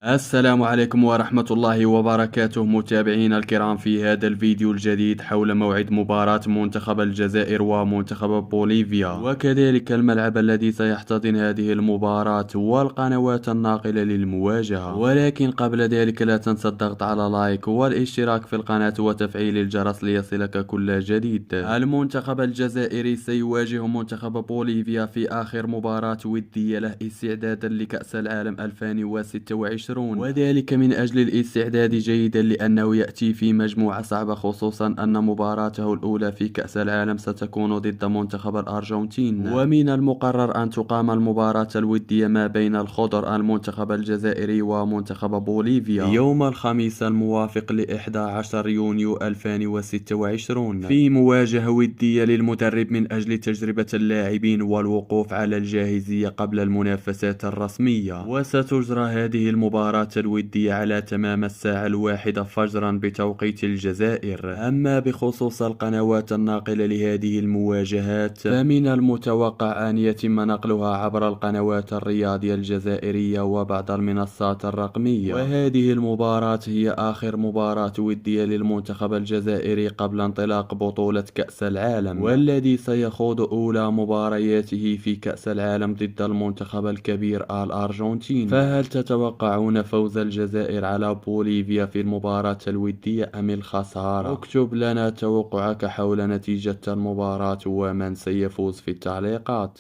السلام عليكم ورحمة الله وبركاته متابعينا الكرام في هذا الفيديو الجديد حول موعد مباراة منتخب الجزائر ومنتخب بوليفيا وكذلك الملعب الذي سيحتضن هذه المباراة والقنوات الناقلة للمواجهة. ولكن قبل ذلك لا تنسى الضغط على لايك والاشتراك في القناة وتفعيل الجرس ليصلك كل جديد. المنتخب الجزائري سيواجه منتخب بوليفيا في آخر مباراة ودية له استعدادا لكأس العالم 2026، وذلك من أجل الاستعداد جيدا لأنه يأتي في مجموعة صعبة، خصوصا أن مباراته الأولى في كأس العالم ستكون ضد منتخب الأرجنتين. ومن المقرر أن تقام المباراة الودية ما بين الخضر المنتخب الجزائري ومنتخب بوليفيا يوم الخميس الموافق ل 11 يونيو 2026 في مواجهة ودية للمدرب من أجل تجربة اللاعبين والوقوف على الجاهزية قبل المنافسات الرسمية. وستجرى هذه المباراة الودية على تمام الساعة 1 فجرا بتوقيت الجزائر. أما بخصوص القنوات الناقلة لهذه المواجهات فمن المتوقع أن يتم نقلها عبر القنوات الرياضية الجزائرية وبعض المنصات الرقمية. وهذه المباراة هي آخر مباراة ودية للمنتخب الجزائري قبل انطلاق بطولة كأس العالم، والذي سيخوض أولى مبارياته في كأس العالم ضد المنتخب الكبير الأرجنتين. فهل تتوقعون فوز الجزائر على بوليفيا في المباراة الودية أم الخسارة؟ اكتب لنا توقعك حول نتيجة المباراة ومن سيفوز في التعليقات.